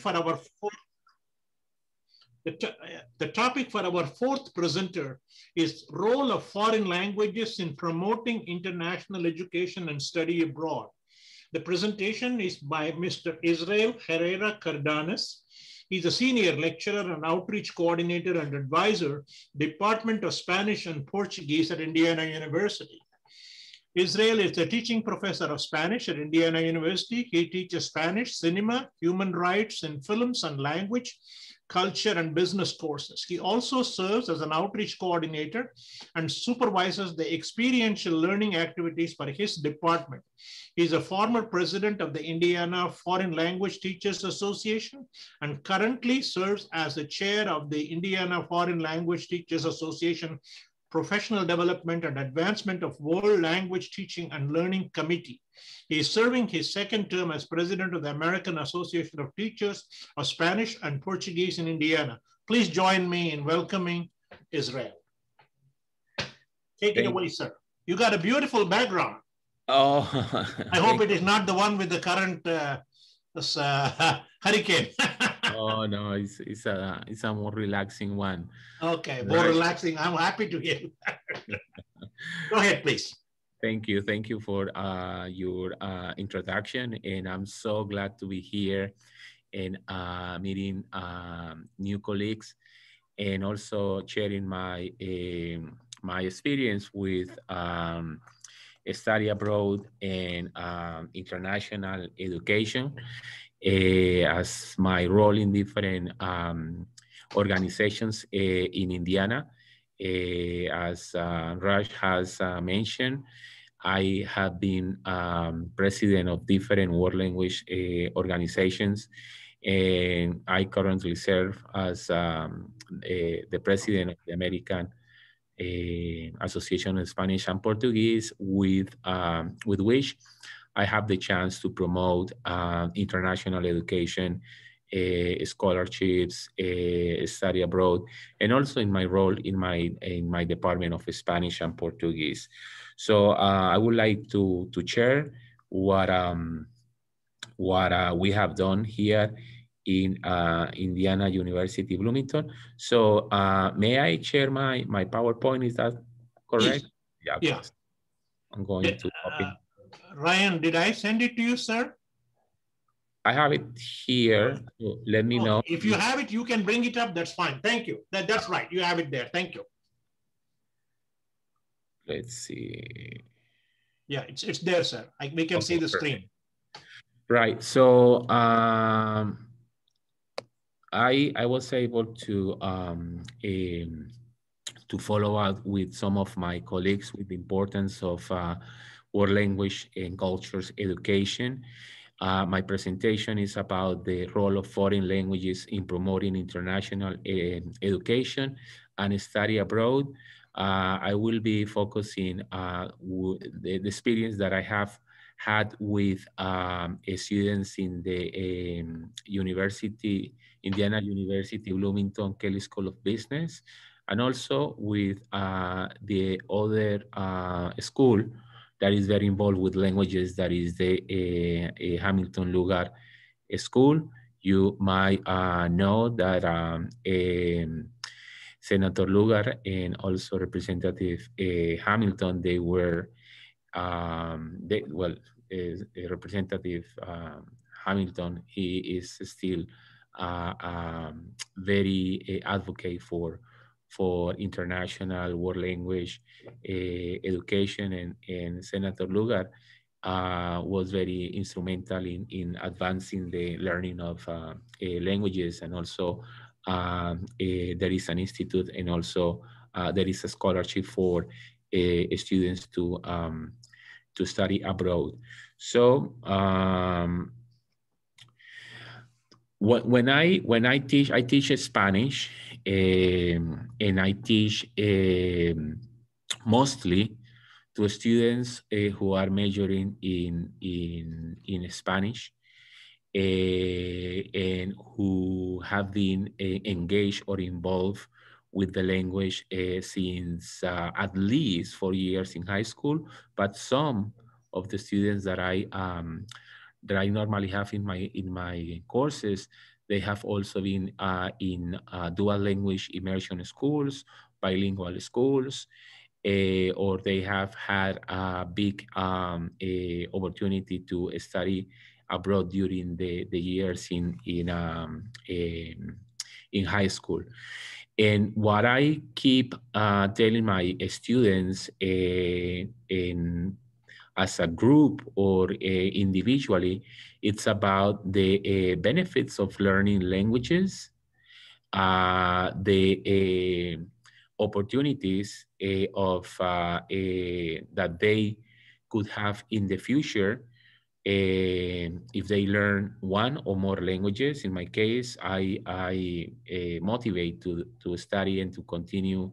for our the topic for our fourth presenter is role of foreign languages in promoting international education and study abroad. The presentation is by Mr. Israel Herrera Cardenas. He's a senior lecturer and outreach coordinator and advisor, Department of Spanish and Portuguese at Indiana University. Israel is a teaching professor of Spanish at Indiana University. He teaches Spanish, cinema, human rights in films and language, culture, and business courses. He also serves as an outreach coordinator and supervises the experiential learning activities for his department. He's a former president of the Indiana Foreign Language Teachers Association and currently serves as the chair of the Indiana Foreign Language Teachers Association Professional Development and Advancement of World Language Teaching and Learning Committee. He is serving his second term as president of the American Association of Teachers of Spanish and Portuguese in Indiana. Please join me in welcoming Israel. Take it away, sir. You got a beautiful background. Oh, I hope it is not the one with the current hurricane. Oh no, it's a more relaxing one. Okay, more relaxing. I'm happy to hear that. Go ahead, please. Thank you for your introduction, and I'm so glad to be here and meeting new colleagues, and also sharing my my experience with study abroad and international education. As my role in different organizations in Indiana. As Raj has mentioned, I have been president of different world language organizations, and I currently serve as the president of the American Association of Spanish and Portuguese, with which I have the chance to promote international education, scholarships, study abroad, and also in my role in my department of Spanish and Portuguese. So I would like to share what we have done here in Indiana University, Bloomington. So may I share my PowerPoint? Is that correct? Yes. Yeah. I'm going to open. Ryan, did I send it to you, sir? I have it here. So let me know. If you have it, you can bring it up. That's fine. Thank you. That's right. You have it there. Thank you. Let's see. Yeah, it's there, sir. We can see the screen. Right. So I was able to follow up with some of my colleagues with the importance of world language and cultures education. My presentation is about the role of foreign languages in promoting international education and study abroad. I will be focusing the experience that I have had with students in the Indiana University, Bloomington, Kelley School of Business, and also with the other school that is very involved with languages, that is the Hamilton Lugar School. You might know that Senator Lugar and also Representative Hamilton, they were, Representative Hamilton, he is still very advocate for international world language education, and Senator Lugar was very instrumental in advancing the learning of languages, and also there is an institute, and also there is a scholarship for students to study abroad. So when I teach Spanish, and I teach mostly to students who are majoring in Spanish, and who have been engaged or involved with the language since at least 4 years in high school. But some of the students that I normally have in my courses, They have also been in dual language immersion schools, bilingual schools, or they have had a big opportunity to study abroad during the years in high school. And what I keep telling my students as a group or individually, it's about the benefits of learning languages, the opportunities that they could have in the future if they learn one or more languages. In my case, I motivate to study and to continue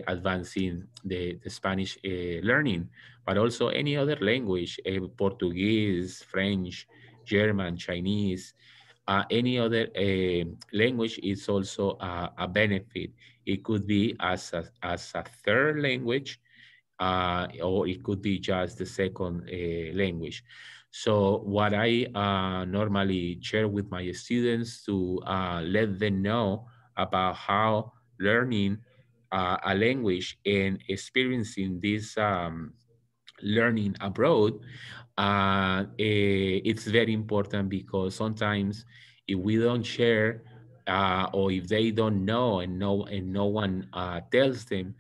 advancing the Spanish learning, but also any other language, Portuguese, French, German, Chinese, any other language is also a benefit. It could be as a third language, or it could be just the second language. So what I normally share with my students to let them know about how learning a language and experiencing this learning abroad, it's very important, because sometimes if we don't share or if they don't know and no one tells them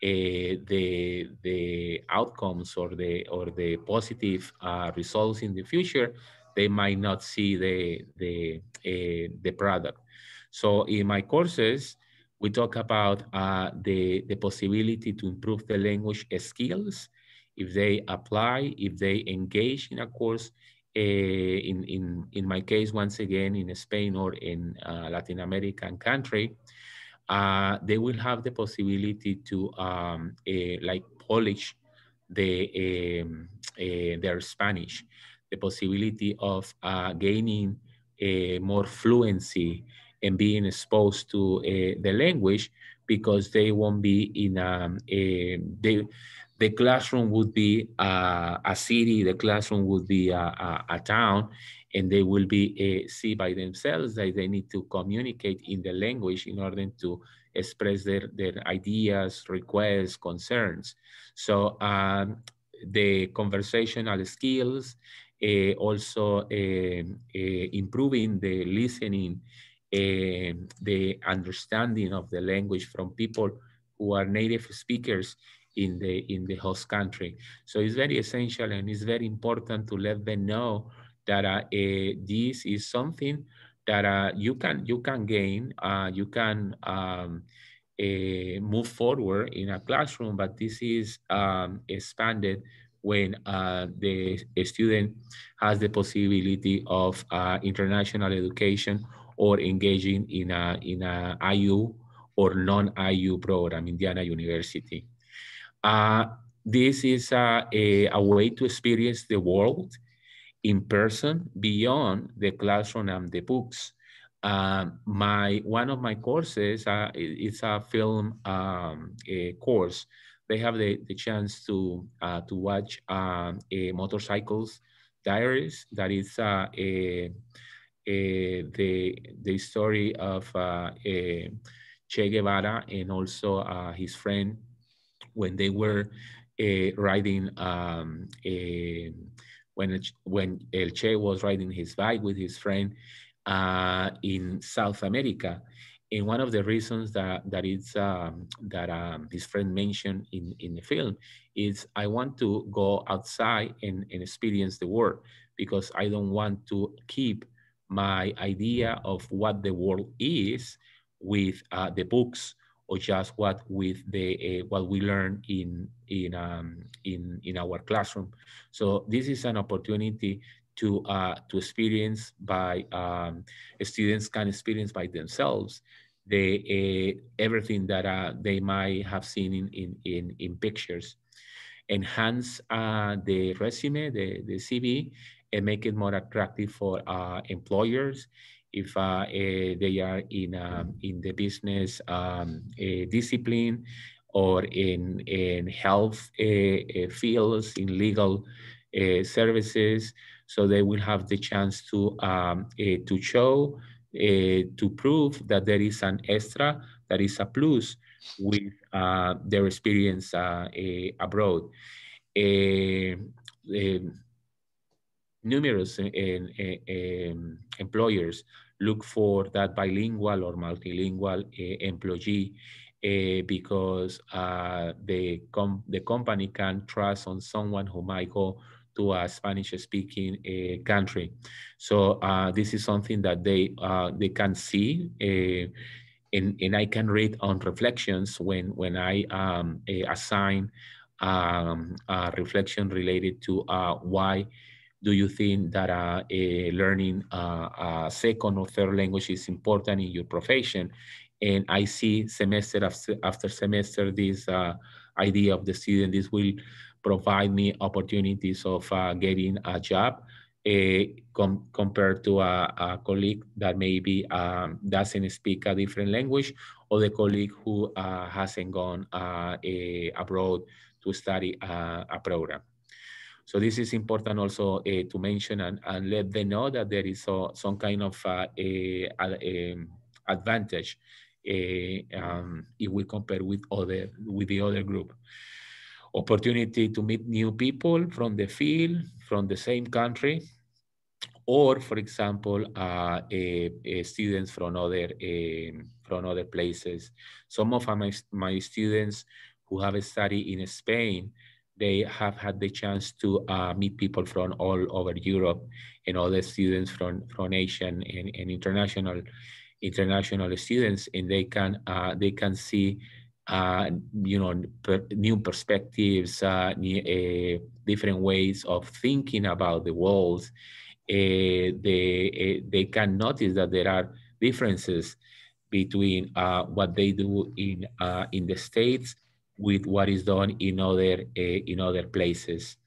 the outcomes or the positive results in the future, they might not see the product. So in my courses, we talk about the possibility to improve the language skills if they apply, if they engage in a course. In my case, once again, in Spain or in Latin American country, they will have the possibility to like polish their Spanish, the possibility of gaining more fluency and being exposed to the language, because they won't be in the classroom would be a city, the classroom would be a town, and they will be see by themselves that they need to communicate in the language in order to express their ideas, requests, concerns. So the conversational skills, also improving the listening, the understanding of the language from people who are native speakers in the host country. So it's very essential and it's very important to let them know that this is something that you can gain, you can move forward in a classroom, but this is expanded when the student has the possibility of international education or engaging in a IU or non-IU program, Indiana University. This is a way to experience the world in person beyond the classroom and the books. One of my courses is a film course. They have the chance to watch a motorcycles diaries. That is the story of Che Guevara and also his friend when they were riding when El Che was riding his bike with his friend in South America. And one of the reasons that his friend mentioned in the film is, I want to go outside and experience the world, because I don't want to keep my idea of what the world is with the books, or just what with the what we learn in our classroom. So this is an opportunity to experience by students can experience by themselves the everything that they might have seen in pictures. Enhance the resume, the CV, and make it more attractive for employers if they are in the business discipline, or in health fields, in legal services. So they will have the chance to show to prove that there is an extra, that is a plus with their experience abroad. Numerous employers look for that bilingual or multilingual employee because the company can trust on someone who might go to a Spanish-speaking country. So this is something that they can see, and I can read on reflections when I assign a reflection related to why do you think that learning a second or third language is important in your profession? And I see semester after semester this idea of the student. This will provide me opportunities of getting a job compared to a colleague that maybe doesn't speak a different language, or the colleague who hasn't gone abroad to study a program. So this is important also to mention and let them know that there is some kind of advantage if we compare with the other group. Opportunity to meet new people from the field, from the same country, or for example, students from other places. Some of my students who have studied in Spain, they have had the chance to meet people from all over Europe, and other students from Asia and international students, and they can see new perspectives, different ways of thinking about the world. They can notice that there are differences between what they do in the States with what is done in other places.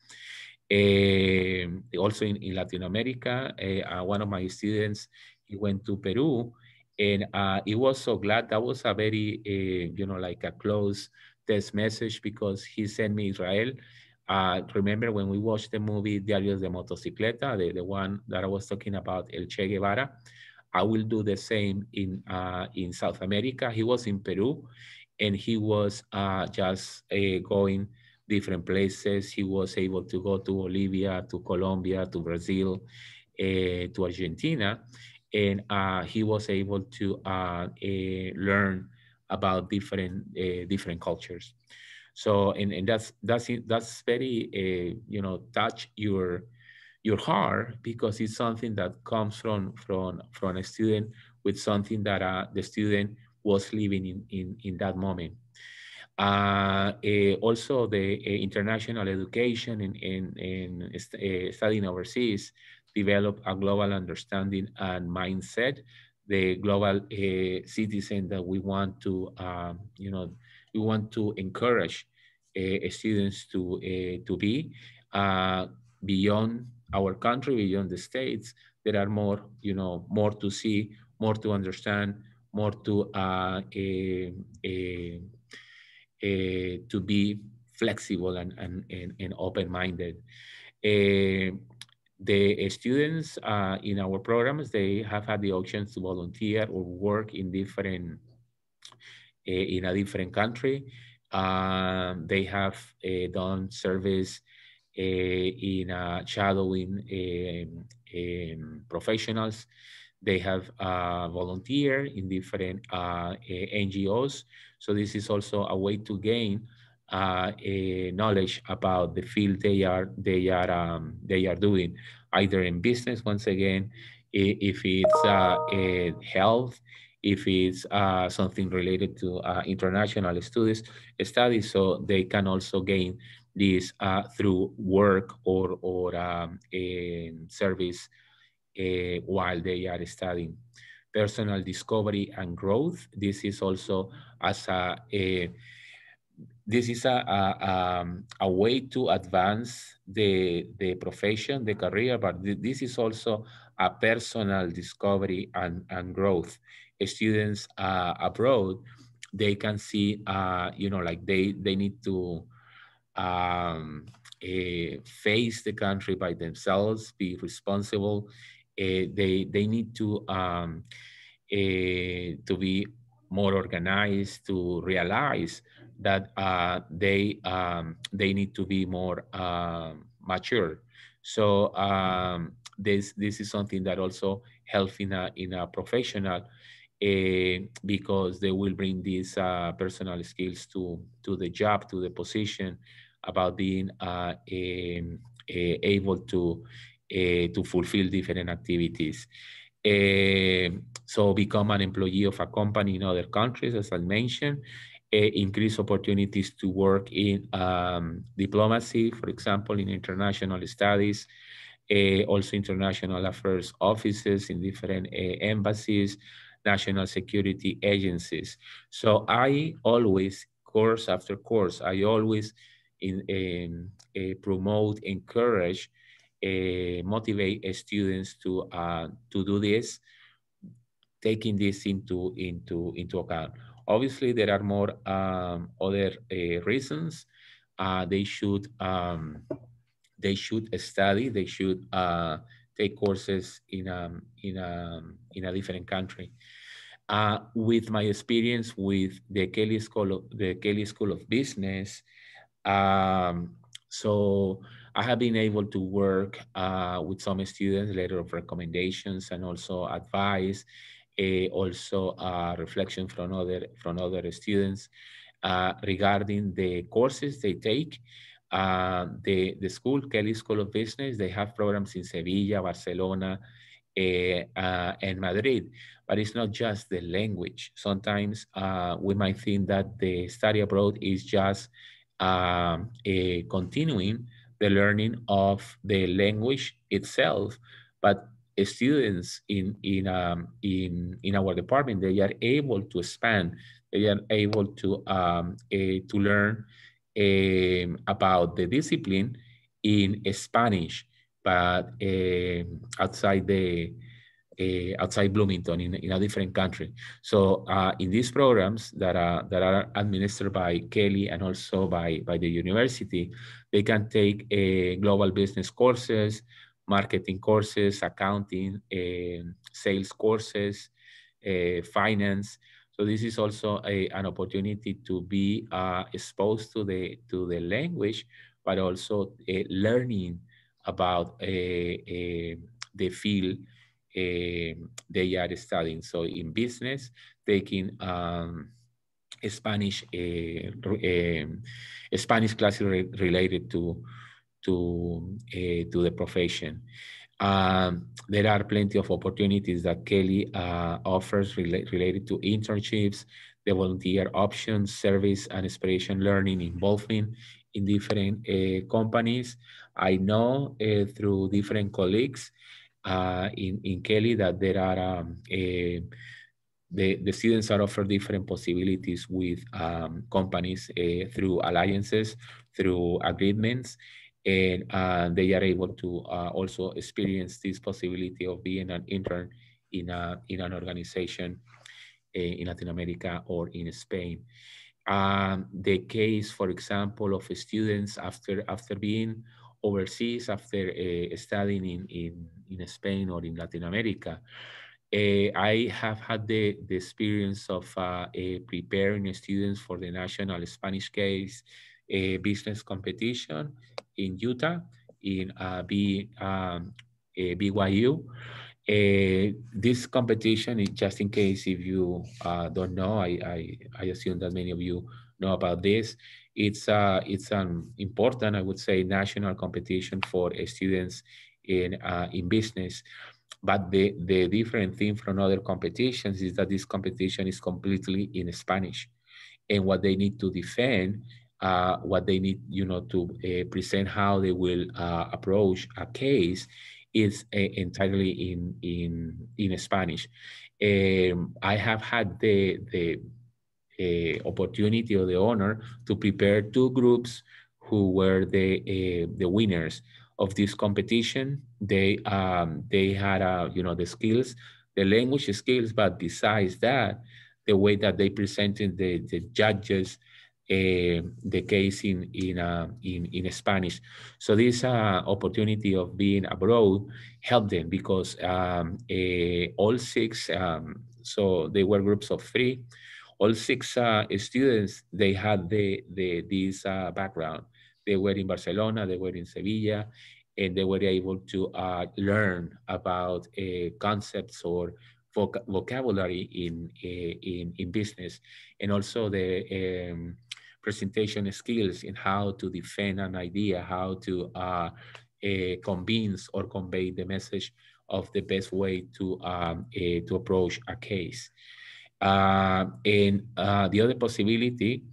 Also in Latin America, one of my students, he went to Peru, and he was so glad. That was a very, like a close test message, because he sent me Israel. Remember when we watched the movie Diarios de Motocicleta, the one that I was talking about, El Che Guevara? I will do the same in South America. He was in Peru, and he was just going different places. He was able to go to Bolivia, to Colombia, to Brazil, to Argentina, and he was able to learn about different cultures. So, and that's very touch your heart, because it's something that comes from a student with something that the student was living in that moment. Also, the international education and studying overseas develop a global understanding and mindset. The global citizen that we want to, we want to encourage students to be beyond our country, beyond the States. There are more, more to see, more to understand, more to to be flexible and open-minded. The students in our programs, they have had the options to volunteer or work in a different country. They have done service in shadowing professionals. They have volunteered in different NGOs. So this is also a way to gain knowledge about the field they are doing, either in business, once again, if it's health, if it's something related to international studies, so they can also gain this through work or service while they are studying. Personal discovery and growth. This is also as this is a way to advance the profession, the career, but this is also a personal discovery and growth. Students abroad, they can see, like they need to face the country by themselves, be responsible. They need to to be more organized, to realize that they need to be more mature. So this is something that also helps in a professional, because they will bring these personal skills to the job, to the position, about being able to fulfill different activities. So become an employee of a company in other countries, as I mentioned, increase opportunities to work in diplomacy, for example, in international studies, also international affairs offices in different embassies, national security agencies. So I always, course after course, I always promote, encourage, motivate students to do this, taking this into account. Obviously, there are more other reasons. They should study. They should take courses in a different country. With my experience with the Kelley School of Business, so I have been able to work with some students, letter of recommendations, and also advice, also reflection from other students regarding the courses they take. The school, Kelley School of Business, they have programs in Sevilla, Barcelona, and Madrid, but it's not just the language. Sometimes we might think that the study abroad is just continuing the learning of the language itself, but students in our department, they are able to expand, they are able to learn about the discipline in Spanish, but outside Bloomington, in a different country. So in these programs that are administered by Kelley and also by the university, they can take global business courses, marketing courses, accounting, sales courses, finance. So this is also an opportunity to be exposed to the language, but also learning about the field they are studying. So in business, taking Spanish Spanish classes related to the profession. There are plenty of opportunities that Kelley offers related to internships, the volunteer options, service and inspiration learning involving in different companies. I know through different colleagues in Kelley that there are the students are offered different possibilities with companies through alliances, through agreements, and they are able to also experience this possibility of being an intern in an organization in Latin America or in Spain. The case, for example, of students after being overseas, after studying in Spain or in Latin America, I have had the experience of preparing students for the National Spanish Case business competition in Utah, in BYU. This competition is, just in case if you don't know, I assume that many of you know about this. It's an important, I would say, national competition for students in business. But the different thing from other competitions is that this competition is completely in Spanish, and what they need to defend, what they need, to present how they will approach a case is entirely in Spanish. I have had the opportunity or the honor to prepare two groups who were the winners of this competition. They had the skills, the language skills, but besides that, the way that they presented the judges the case in Spanish. So this opportunity of being abroad helped them because all six So they were groups of 3. All 6 students, they had this background. They were in Barcelona, they were in Sevilla, and they were able to learn about concepts or vocabulary in business, and also the presentation skills in how to defend an idea, how to convince or convey the message of the best way to approach a case. And the other possibility,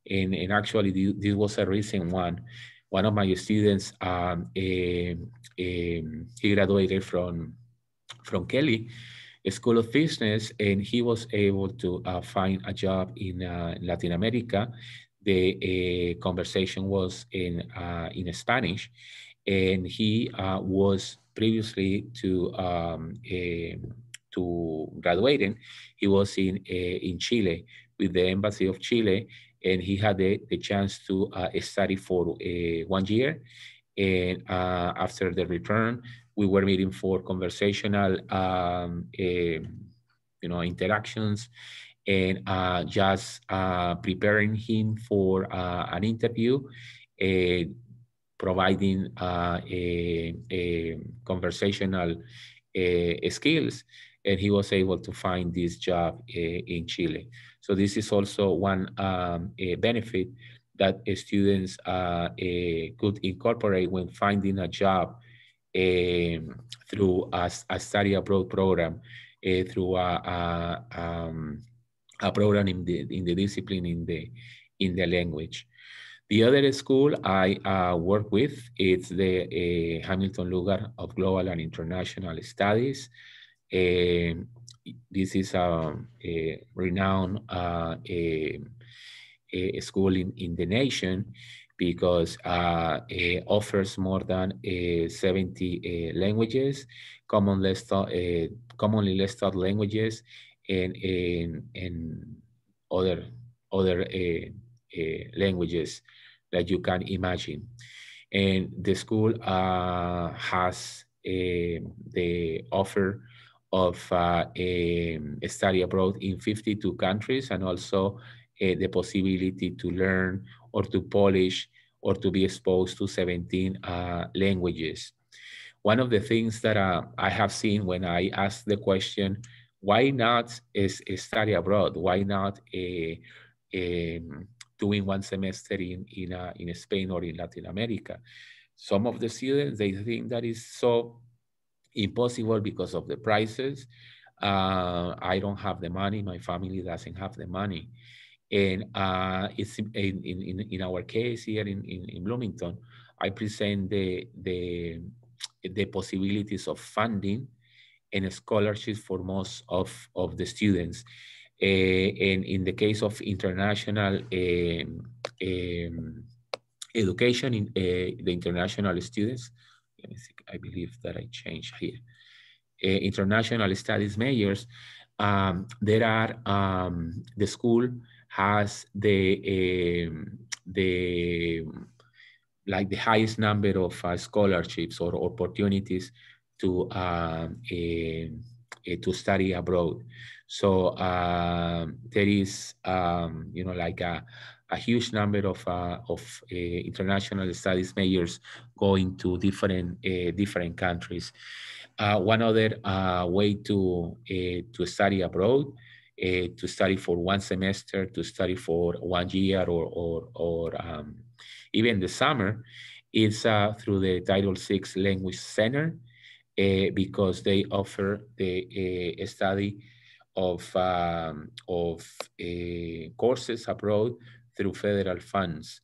and actually this was a recent one of my students, he graduated from Kelley School of Business, and he was able to find a job in Latin America. The conversation was in Spanish, and he was previously to graduating, he was in Chile with the Embassy of Chile, and he had the chance to study for 1 year. And after the return, we were meeting for conversational, interactions, and just preparing him for an interview, providing a conversational skills, and he was able to find this job in Chile. So this is also one benefit that students could incorporate when finding a job through a study abroad program, through a program in the discipline in the language. The other school I work with is the Hamilton Lugar of Global and International Studies. This is a renowned a school in the nation, because it offers more than 70 languages, commonly less taught languages, and other languages that you can imagine. And the school has the offer of a study abroad in 52 countries, and also the possibility to learn or to polish or to be exposed to 17 languages. One of the things that I have seen when I ask the question, why not is a study abroad? Why not doing 1 semester in Spain or in Latin America? Some of the students, they think that is so impossible because of the prices. I don't have the money. My family doesn't have the money. And it's in our case here in Bloomington, I present the possibilities of funding and scholarships for most of the students. And in the case of international education, in the international students, let me see, I believe that I changed here. International studies majors, there are, the school has the highest number of scholarships or opportunities to study abroad. So there is, like a huge number of international studies majors going to different countries. One other way to study abroad, to study for 1 semester, to study for 1 year, or even the summer, is through the Title VI Language Center, because they offer the study of courses abroad through federal funds.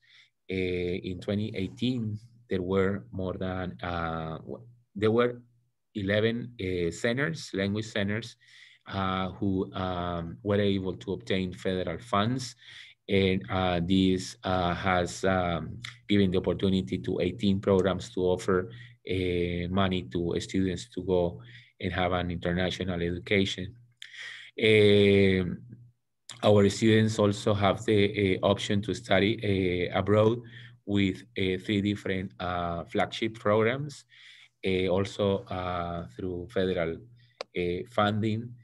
In 2018, there were more than 11 centers, language centers, who were able to obtain federal funds. And this has given the opportunity to 18 programs to offer money to students to go and have an international education. Our students also have the option to study abroad with 3 different flagship programs, also through federal funding.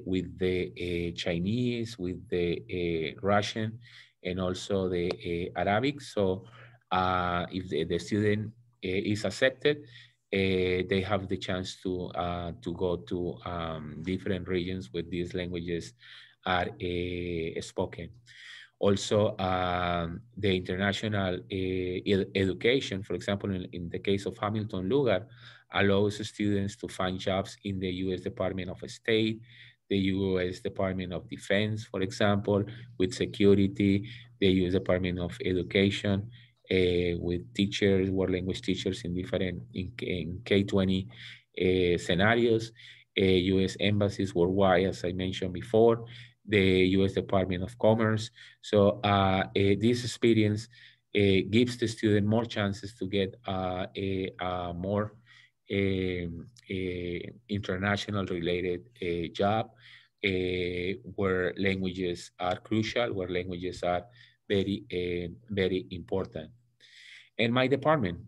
with the Chinese, with the Russian, and also the Arabic. So if the student is accepted, they have the chance to go to different regions where these languages are spoken. Also, the international education, for example, in the case of Hamilton Lugar, allows students to find jobs in the U.S. Department of State, the U.S. Department of Defense, for example, with security, the U.S. Department of Education, with teachers, world language teachers in different, in K-20 scenarios, U.S. embassies worldwide, as I mentioned before, the U.S. Department of Commerce. So this experience gives the student more chances to get a more international related job where languages are crucial, where languages are very important. And my department,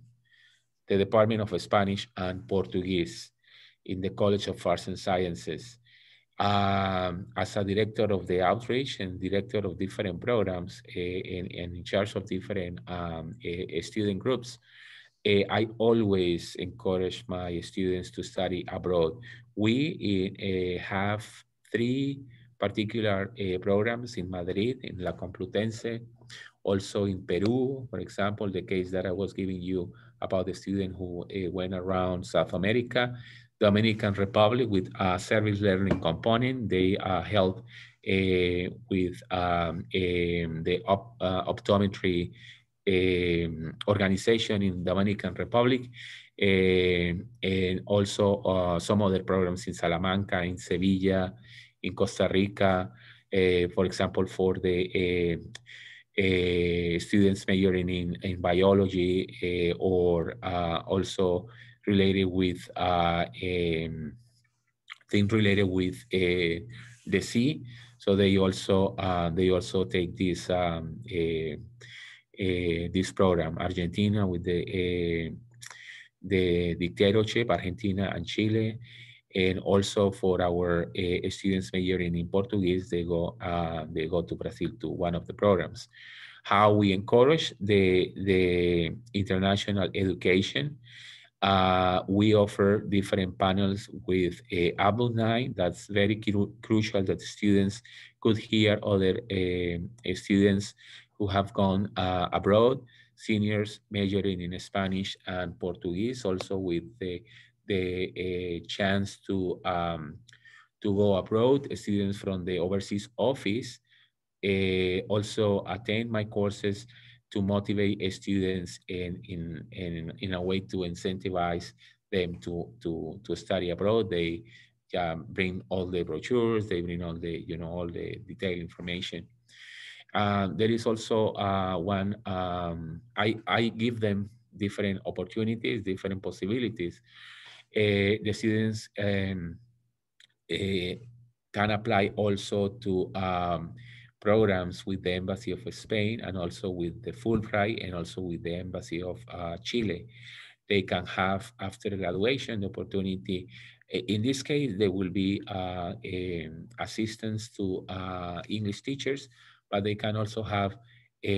the Department of Spanish and Portuguese in the College of Arts and Sciences. As a director of the outreach and director of different programs and in charge of different student groups, I always encourage my students to study abroad. We have three particular programs in Madrid, in La Complutense, also in Peru, for example, the case that I was giving you about the student who went around South America, Dominican Republic with a service learning component. They help with the optometry organization in Dominican Republic, and also some other programs in Salamanca, in Sevilla, in Costa Rica, for example, for the students majoring in biology or also related with things related with the sea. So they also take this program. Argentina with the dictatorship, Argentina and Chile. And also for our students majoring in Portuguese, they go to Brazil to one of the programs. How we encourage the international education. We offer different panels with alumni. That's very crucial that the students could hear other students who have gone abroad, seniors majoring in Spanish and Portuguese, also with the chance to go abroad, students from the overseas office also attend my courses to motivate students in a way to incentivize them to study abroad. They bring all the brochures, they bring all the, all the detailed information. There is also one, I give them different opportunities, different possibilities. The students can apply also to programs with the Embassy of Spain and also with the Fulbright and also with the Embassy of Chile. They can have, after graduation, the opportunity. In this case, there will be assistance to English teachers, but they can also have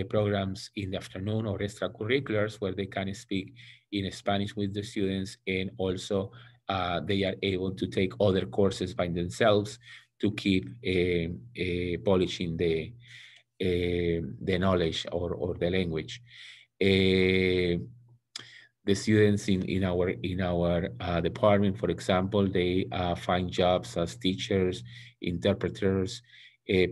programs in the afternoon or extracurriculars where they can speak in Spanish with the students, and also they are able to take other courses by themselves to keep polishing the knowledge or the language. The students in our department, for example, they find jobs as teachers, interpreters,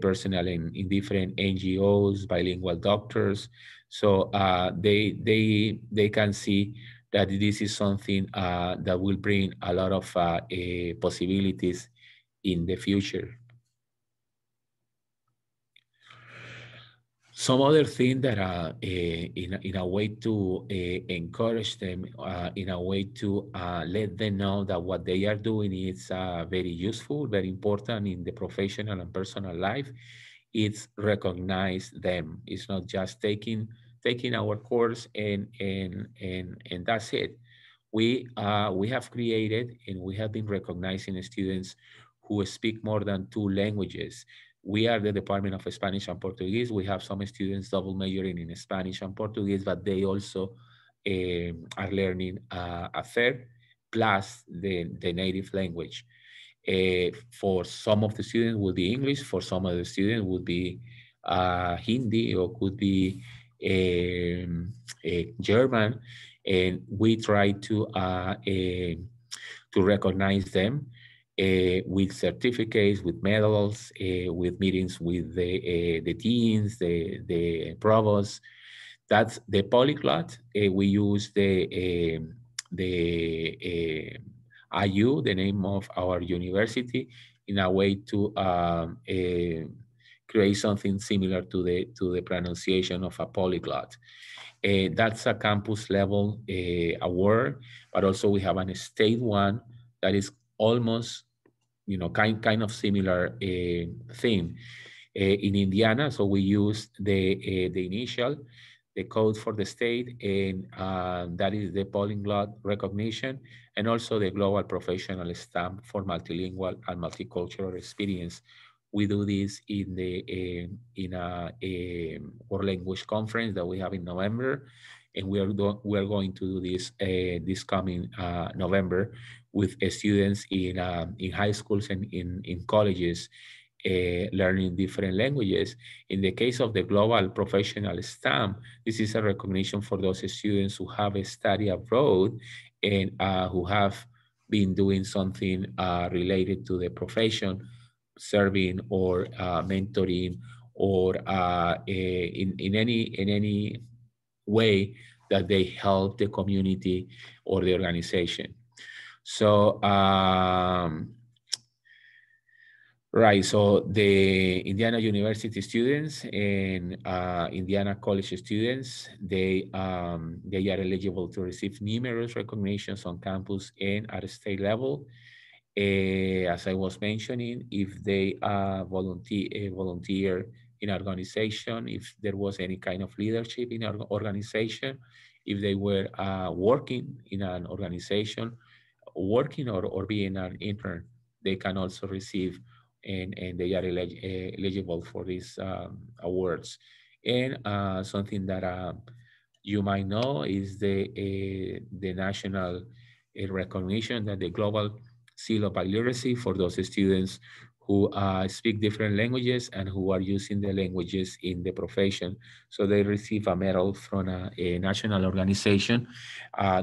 personnel in different NGOs, bilingual doctors. So they can see that this is something that will bring a lot of possibilities in the future. Some other thing that in a way to encourage them, in a way to let them know that what they are doing is very useful, very important in the professional and personal life. It's recognize them. It's not just taking our course and that's it. We have created and we have been recognizing students who speak more than 2 languages. We are the Department of Spanish and Portuguese. We have some students double majoring in Spanish and Portuguese, but they also are learning a third plus the native language. For some of the students would be English, for some of the students would be Hindi, or could be German, and we try to recognize them with certificates, with medals, with meetings with the deans, the provosts. That's the polyglot. We use the IU, the name of our university, in a way to create something similar to the pronunciation of a polyglot. That's a campus level award, but also we have a state one that is almost, kind of similar thing. In Indiana, so we use the initial, the code for the state, and that is the polyglot recognition, and also the global professional stamp for multilingual and multicultural experience. We do this in a world language conference that we have in November, and we are going to do this this coming November with students in high schools and in colleges, learning different languages. In the case of the global professional stamp, this is a recognition for those students who have studied abroad and who have been doing something related to the profession, serving or mentoring, or in any way that they help the community or the organization. So right, so the Indiana University students and Indiana College students, they are eligible to receive numerous recognitions on campus and at state level. As I was mentioning, if they volunteer in an organization, if there was any kind of leadership in our organization, if they were working in an organization, working or being an intern, they can also receive, and they are eligible for these awards. And something that you might know is the national recognition, that the global seal of literacy for those students who speak different languages and who are using the languages in the profession. So they receive a medal from a national organization.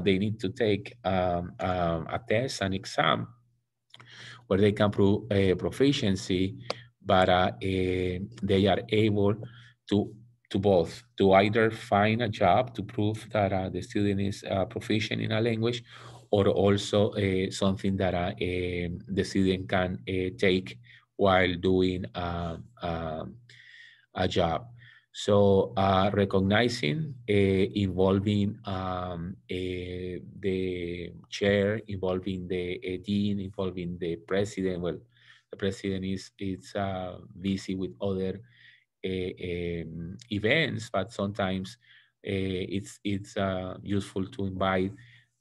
They need to take a test, an exam, where they can prove proficiency, but they are able to both, to either find a job to prove that the student is proficient in a language, or also something that the student can take while doing a job. So recognizing, involving the chair, involving the dean, involving the president. Well, the president is busy with other events, but sometimes it's useful to invite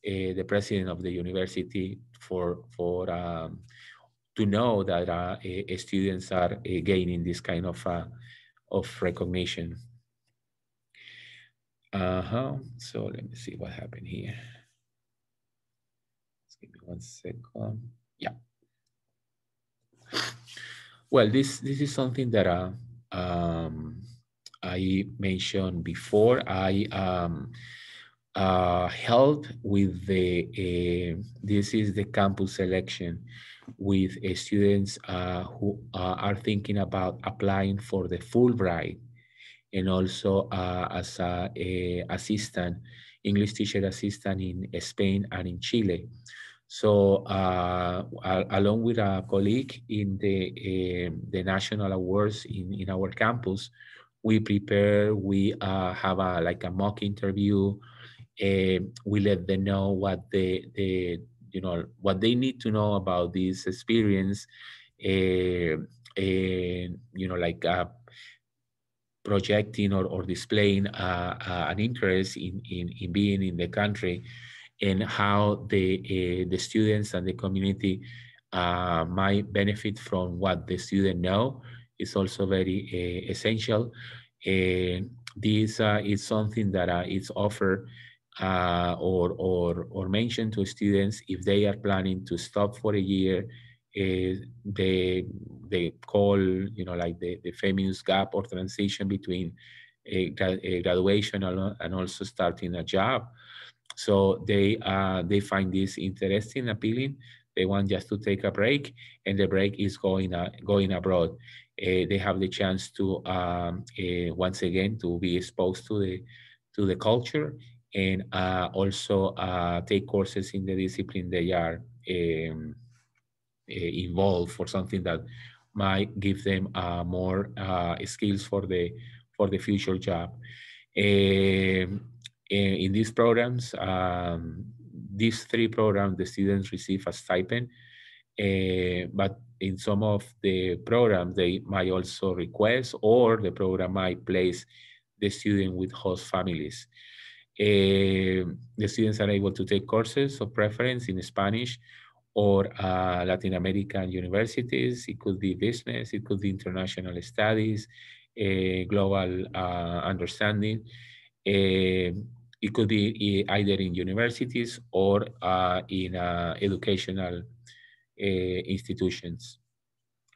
the president of the university for to know that students are gaining this kind of recognition. So let me see what happened here. Just give me 1 second. Yeah. Well, this is something that I mentioned before. I helped with this is the campus selection with students who are thinking about applying for the Fulbright, and also as a assistant, English teacher assistant in Spain and in Chile. So along with a colleague in the national awards in our campus, we prepare, we have like a mock interview. We let them know what what they need to know about this experience, like projecting or displaying an interest in being in the country, and how the students and the community might benefit from what the student know is also very essential. This is something that is offered or mentioned to students if they are planning to stop for a year. They call, like the famous gap or transition between a graduation and also starting a job. So they find this interesting, appealing. They want just to take a break, and the break is going abroad. They have the chance to once again to be exposed to the culture, and also take courses in the discipline they are involved for, something that might give them more skills for the future job. In these programs, these three programs, the students receive a stipend, but in some of the programs, they might also request, or the program might place the student with host families. The students are able to take courses of preference in Spanish or Latin American universities. It could be business, it could be international studies, global understanding. It could be either in universities or in educational institutions.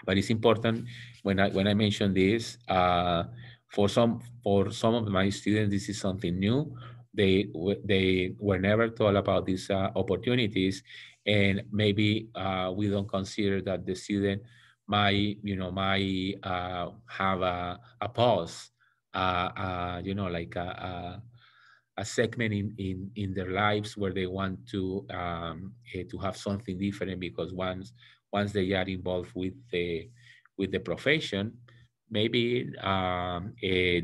But it's important when I mention this, for some of my students, this is something new. They were never told about these opportunities, and maybe we don't consider that the student might have a pause, like a segment in their lives where they want to have something different, because once they are involved with the profession, maybe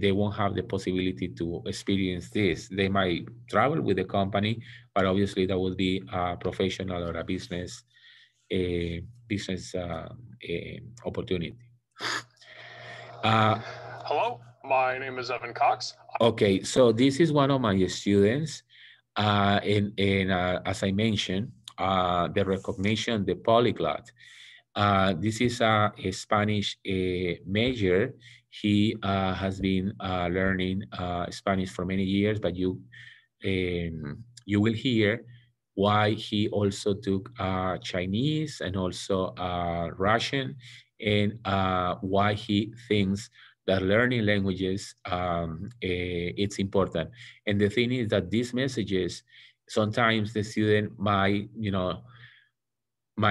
they won't have the possibility to experience this. They might travel with the company, but obviously that would be a professional or a business opportunity. Hello, my name is Evan Cox. Okay, so this is one of my students, and as I mentioned, the recognition, the polyglot. This is a Spanish major. He has been learning Spanish for many years, but you will hear why he also took Chinese and also Russian, and why he thinks that learning languages, it's important. And the thing is that these messages, sometimes the student might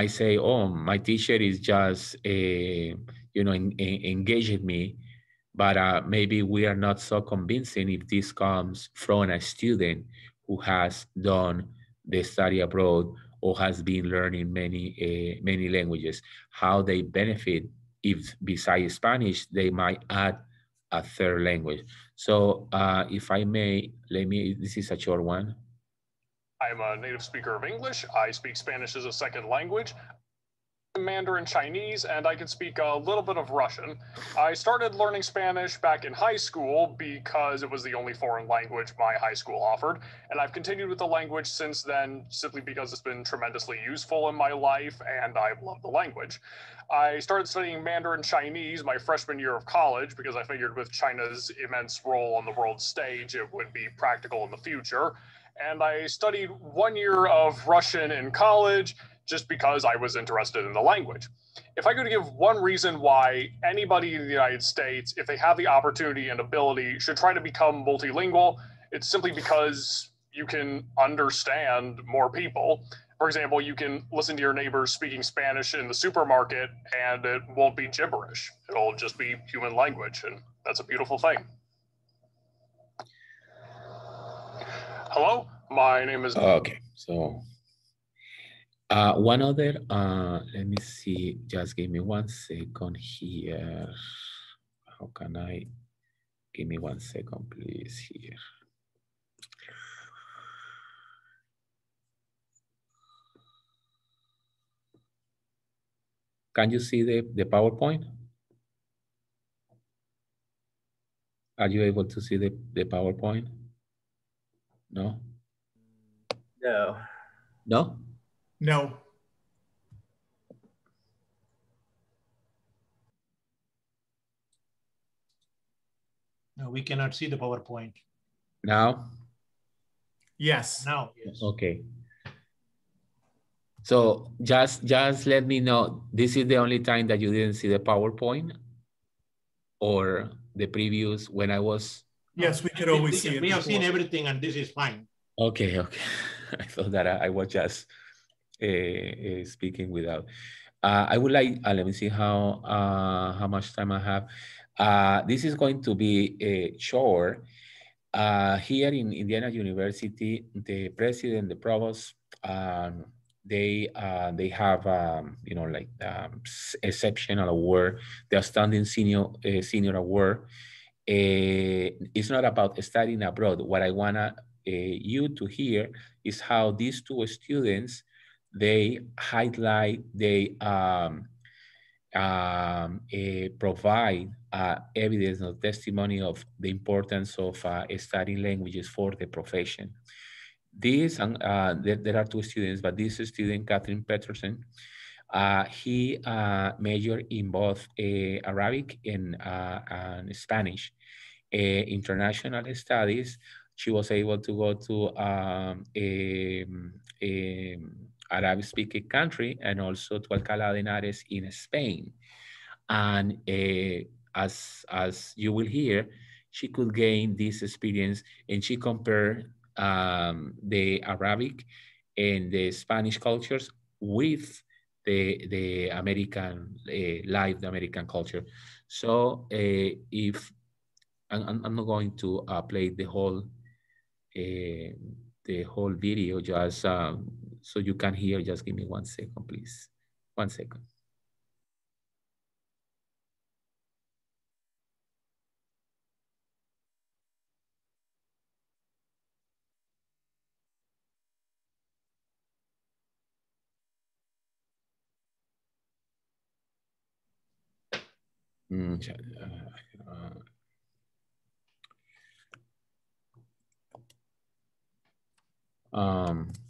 say, oh, my teacher is just, engaging me, but maybe we are not so convincing if this comes from a student who has done the study abroad or has been learning many languages, how they benefit if besides Spanish, they might add a third language. So if I may, this is a short one. I'm a native speaker of English. I speak Spanish as a second language, Mandarin Chinese, and I can speak a little bit of Russian. I started learning Spanish back in high school because it was the only foreign language my high school offered, and I've continued with the language since then simply because it's been tremendously useful in my life and I love the language. I started studying Mandarin Chinese my freshman year of college because I figured with China's immense role on the world stage, it would be practical in the future. And I studied 1 year of Russian in college just because I was interested in the language. If I could give one reason why anybody in the United States, if they have the opportunity and ability, should try to become multilingual, it's simply because you can understand more people. For example, you can listen to your neighbors speaking Spanish in the supermarket and it won't be gibberish. It'll just be human language, and that's a beautiful thing. Hello, my name is... Okay, so one other, let me see, just give me 1 second here. How can I, give me 1 second, please, here. Can you see the PowerPoint? Are you able to see the PowerPoint? No? No. No? No. No, we cannot see the PowerPoint. Now? Yes. Now, yes. Okay. So just let me know, this is the only time that you didn't see the PowerPoint, or the previous when I was? Yes, we could always see it. We have seen everything, and this is fine. Okay, okay. I thought that I was just speaking without. I would like, let me see how much time I have. This is going to be short. Here in Indiana University, the president, the provost, they have you know, like exceptional award, the outstanding senior award. It's not about studying abroad. What I wanna you to hear is how these two students, they highlight, they provide evidence or testimony of the importance of studying languages for the profession. These, there are two students, but this student, Catherine Petterson, he majored in both Arabic and Spanish. International studies. She was able to go to a Arabic-speaking country, and also to Alcalá de Henares in Spain. And as you will hear, she could gain this experience, and she compared the Arabic and the Spanish cultures with the American live, the American culture. So if I'm not going to play the whole video, just so you can hear. Just give me 1 second, please. 1 second.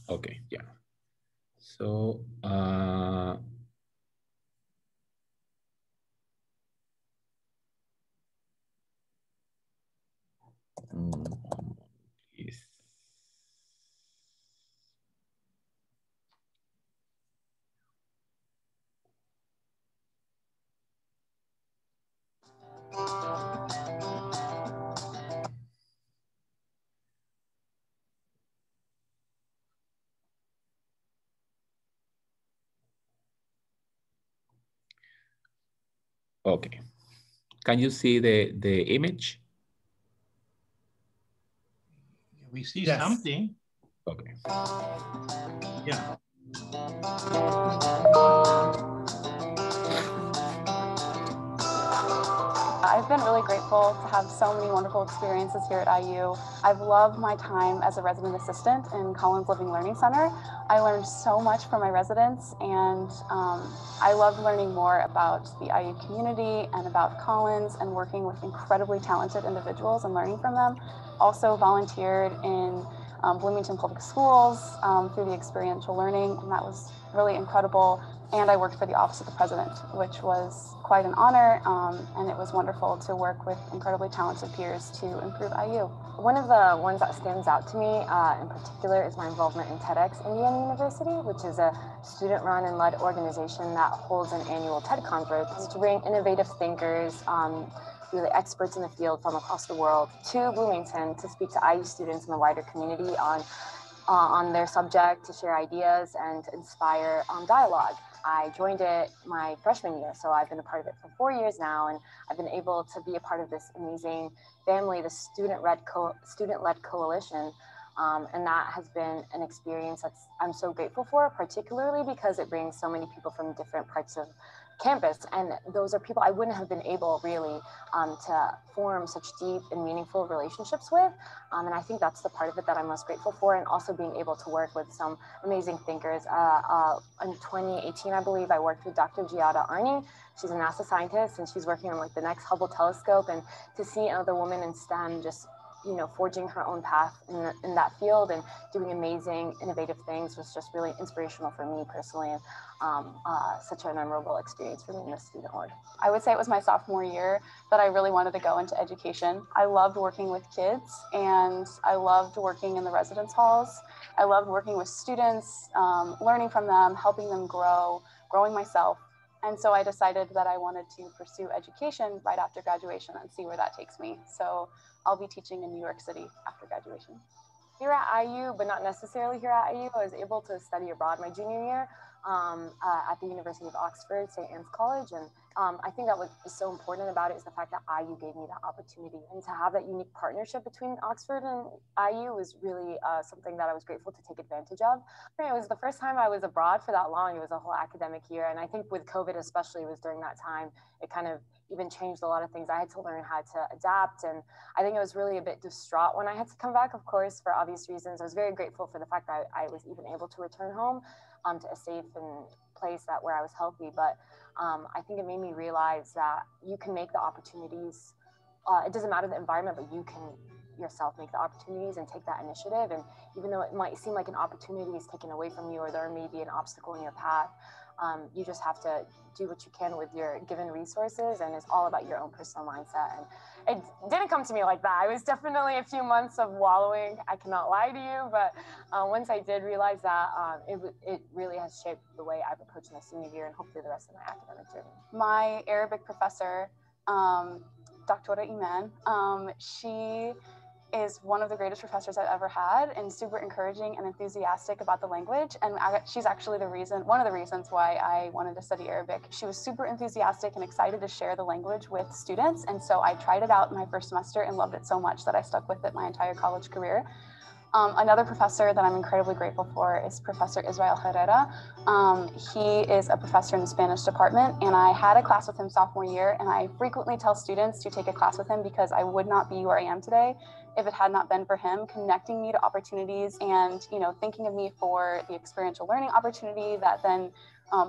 Okay, yeah. So, yes. Okay. Can you see the image? We see something. Okay. Yeah. I've been really grateful to have so many wonderful experiences here at IU. I've loved my time as a resident assistant in Collins Living Learning Center. I learned so much from my residents, and I loved learning more about the IU community and about Collins, and working with incredibly talented individuals and learning from them. Also volunteered in Bloomington Public Schools through the experiential learning, and that was really incredible. And I worked for the Office of the President, which was quite an honor, and it was wonderful to work with incredibly talented peers to improve IU. One of the ones that stands out to me in particular is my involvement in Tedx Indiana University, which is a student-run and led organization that holds an annual TED conference to bring innovative thinkers, really experts in the field from across the world, to Bloomington to speak to IU students and the wider community on their subject, to share ideas and to inspire dialogue. I joined it my freshman year, so I've been a part of it for 4 years now, and I've been able to be a part of this amazing family, the student-led coalition, and that has been an experience that I'm so grateful for, particularly because it brings so many people from different parts of campus, and those are people I wouldn't have been able really to form such deep and meaningful relationships with, and I think that's the part of it that I'm most grateful for, and also being able to work with some amazing thinkers. In 2018, I believe, I worked with Dr. Giada Arni. She's a NASA scientist, and she's working on like the next Hubble telescope, and to see another woman in STEM just you know, forging her own path in that field and doing amazing, innovative things was just really inspirational for me personally, and such a memorable experience for me in the student org. I would say it was my sophomore year that I really wanted to go into education. I loved working with kids, and I loved working in the residence halls. I loved working with students, learning from them, helping them grow, growing myself. And so I decided that I wanted to pursue education right after graduation and see where that takes me. So I'll be teaching in New York City after graduation. Here at IU, but not necessarily here at IU, I was able to study abroad my junior year at the University of Oxford, St. Anne's College. And I think that what is so important about it is the fact that IU gave me that opportunity. And to have that unique partnership between Oxford and IU was really something that I was grateful to take advantage of. It was the first time I was abroad for that long. It was a whole academic year. And I think with COVID especially, it was during that time, it kind of even changed a lot of things. I had to learn how to adapt. And I think I was really a bit distraught when I had to come back, of course, for obvious reasons. I was very grateful for the fact that I was even able to return home to a safe and place where I was healthy. But I think it made me realize that you can make the opportunities. It doesn't matter the environment, but you can yourself make the opportunities and take that initiative. And even though it might seem like an opportunity is taken away from you, or there may be an obstacle in your path, you just have to do what you can with your given resources, and it's all about your own personal mindset. And it didn't come to me like that. It was definitely a few months of wallowing, I cannot lie to you, but once I did realize that, it really has shaped the way I've approached my senior year and hopefully the rest of my academic journey. My Arabic professor, Dr. Iman, she is one of the greatest professors I've ever had, and super encouraging and enthusiastic about the language. And she's actually one of the reasons why I wanted to study Arabic. She was super enthusiastic and excited to share the language with students. And so I tried it out in my first semester and loved it so much that I stuck with it my entire college career. Another professor that I'm incredibly grateful for is Professor Israel Herrera. He is a professor in the Spanish department, and I had a class with him sophomore year, and I frequently tell students to take a class with him because I would not be where I am today if it had not been for him connecting me to opportunities and, you know, thinking of me for the experiential learning opportunity that then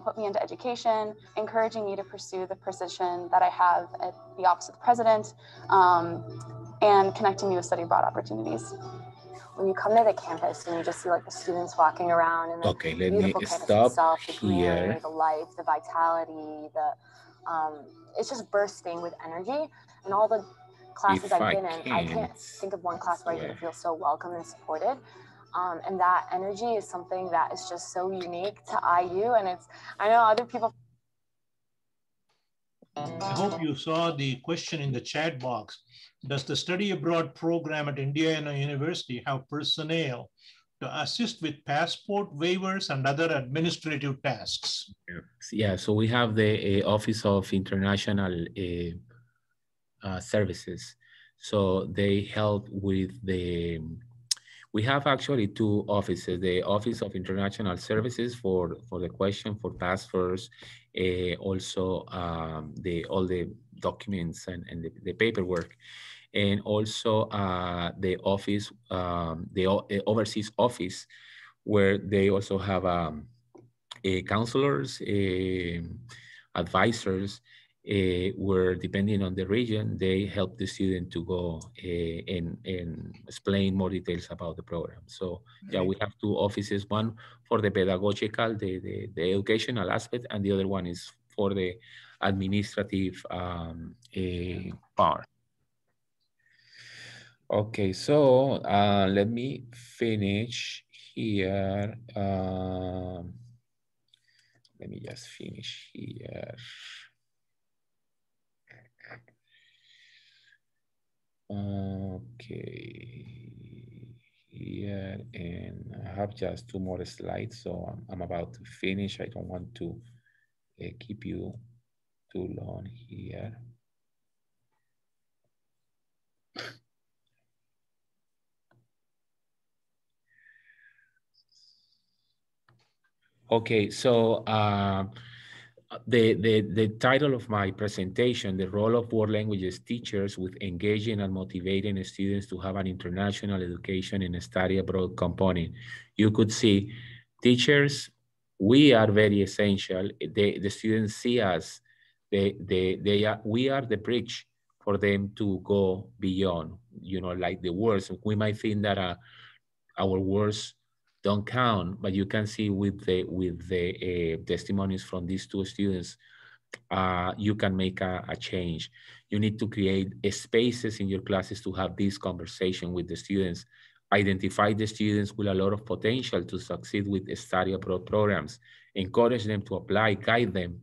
put me into education, encouraging me to pursue the position that I have at the Office of the President, and connecting me with study abroad opportunities. When you come to the campus and you just see like the students walking around and the beautiful campus itself, the greenery, the life, the vitality, it's just bursting with energy. And all the classes I've been in, I can't think of one class where I didn't feel so welcome and supported. And that energy is something that is just so unique to IU. And I know other people. I hope you saw the question in the chat box. Does the study abroad program at Indiana University have personnel to assist with passport waivers and other administrative tasks? Yeah, so we have the Office of International Services. So they help with we have actually two offices, the Office of International Services for the question for passports, also all the documents and the paperwork, and also the office, the overseas office, where they also have counselors, advisors, where depending on the region, they help the student to go and explain more details about the program. So yeah, we have two offices, one for the pedagogical, the educational aspect, and the other one is for the administrative part. Okay, so let me finish here. Let me just finish here. Okay, here, and I have just two more slides, so I'm about to finish. I don't want to keep you too long here. Okay, so the title of my presentation, the role of world languages teachers with engaging and motivating students to have an international education and study abroad component. You could see teachers, we are very essential. The students see us. We are the bridge for them to go beyond, you know, like the words. We might think that our words don't count, but you can see with the testimonies from these two students, you can make a change. You need to create spaces in your classes to have this conversation with the students. Identify the students with a lot of potential to succeed with study abroad programs. Encourage them to apply, guide them.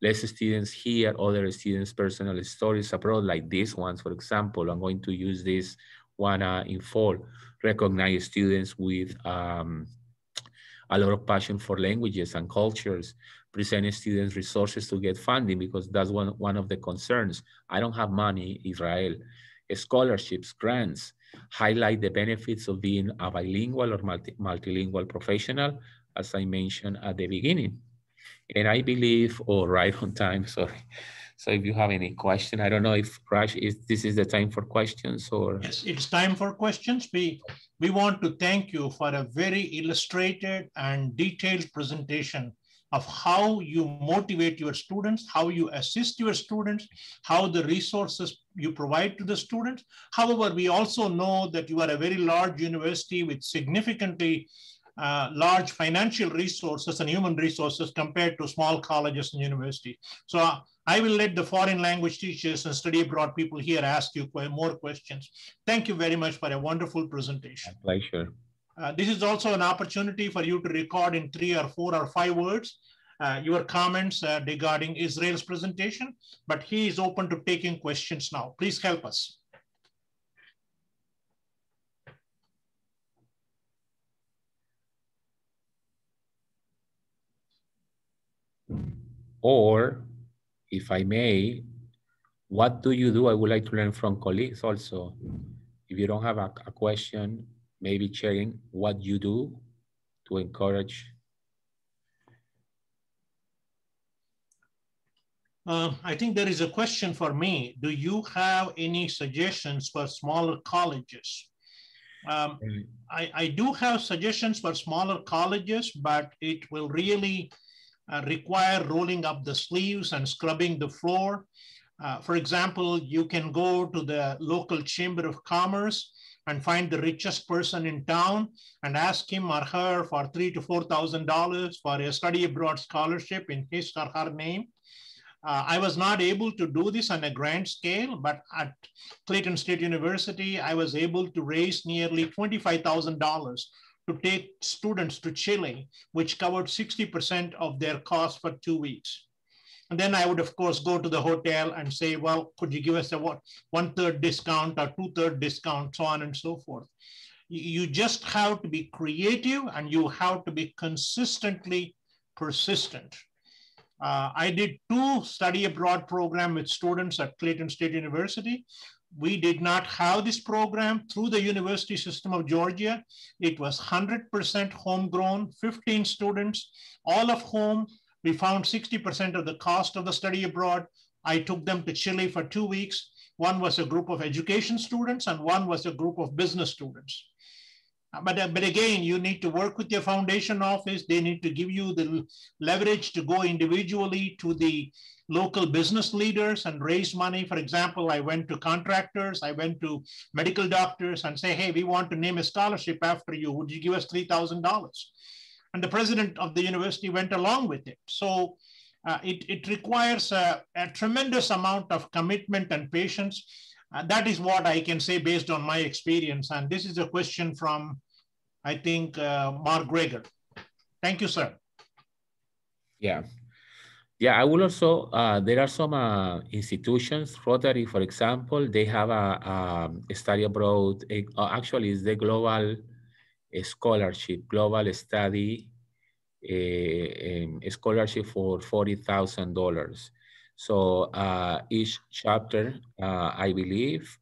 Let students hear other students' personal stories abroad, like these ones, for example. I'm going to use this one in fall. Recognize students with a lot of passion for languages and cultures. Present students resources to get funding, because that's one of the concerns. I don't have money, Israel. Scholarships, grants. Highlight the benefits of being a bilingual or multilingual professional, as I mentioned at the beginning. And I believe, right on time, sorry. So if you have any question, I don't know if Raj, this is the time for questions or? Yes, it's time for questions. We want to thank you for a very illustrated and detailed presentation of how you motivate your students, how you assist your students, how the resources you provide to the students. However, we also know that you are a very large university with significantly large financial resources and human resources compared to small colleges and universities. So I will let the foreign language teachers and study abroad people here ask you more questions. Thank you very much for a wonderful presentation. My pleasure. This is also an opportunity for you to record in 3 or 4 or 5 words your comments regarding Israel's presentation, but he is open to taking questions now. Please help us. Or, if I may, what do you do? I would like to learn from colleagues also. If you don't have a question, maybe sharing what you do to encourage. I think there is a question for me. Do you have any suggestions for smaller colleges? I do have suggestions for smaller colleges, but it will really require rolling up the sleeves and scrubbing the floor. For example, you can go to the local Chamber of Commerce and find the richest person in town and ask him or her for $3,000 to $4,000 for a study abroad scholarship in his or her name. I was not able to do this on a grand scale, but at Clayton State University, I was able to raise nearly $25,000 to take students to Chile, which covered 60% of their cost for 2 weeks. And then I would, of course, go to the hotel and say, well, could you give us a 1/3 discount or 2/3 discount, so on and so forth. You just have to be creative and you have to be consistently persistent. I did 2 study abroad programs with students at Clayton State University. We did not have this program through the University System of Georgia. It was 100% homegrown, 15 students, all of whom we found 60% of the cost of the study abroad. I took them to Chile for 2 weeks. One was a group of education students and one was a group of business students. But again, you need to work with your foundation office. They need to give you the leverage to go individually to the local business leaders and raise money. For example, I went to contractors, I went to medical doctors and say, hey, we want to name a scholarship after you. Would you give us $3,000? And the president of the university went along with it. So it requires a tremendous amount of commitment and patience. That is what I can say based on my experience. And this is a question from, I think, Mark Greger. Thank you, sir. Yeah. Yeah, I will also, there are some institutions, Rotary, for example, they have a study abroad, actually it's the global scholarship, global study scholarship for $40,000. So each chapter, I believe,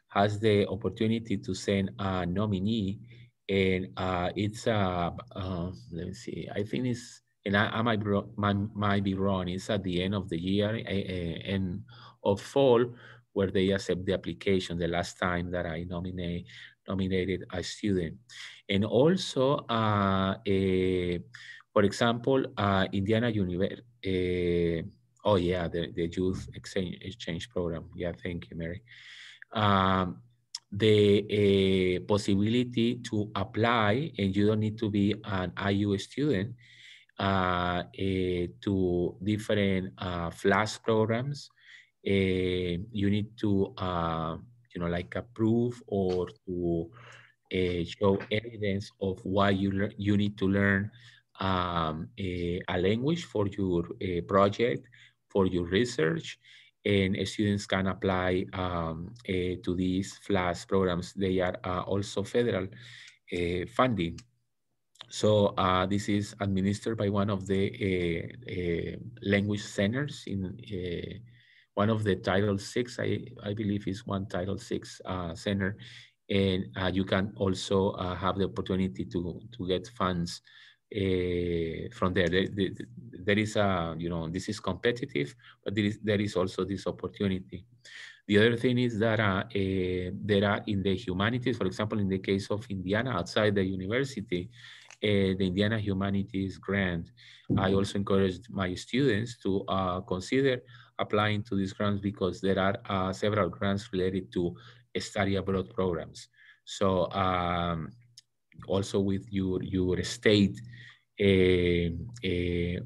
has the opportunity to send a nominee, and it's let me see, I think it's, and I might be wrong, it's at the end of the year, end of fall, where they accept the application, the last time that I nominated a student. And also, for example, Indiana University, Oh yeah, the youth exchange program. Yeah, thank you, Mary. The possibility to apply, and you don't need to be an IU student, to different FLAS programs. You need to, like approve or to show evidence of why you need to learn a language for your project, for your research, and students can apply to these FLAS programs. They are also federal funding. So this is administered by one of the language centers in one of the Title VI, I believe is one Title VI center. And you can also have the opportunity to get funds from there. There is a, this is competitive, but there is also this opportunity. The other thing is that there are in the humanities, for example, in the case of Indiana, outside the university, the Indiana Humanities Grant. I also encouraged my students to consider applying to these grants because there are several grants related to study abroad programs. So also with your state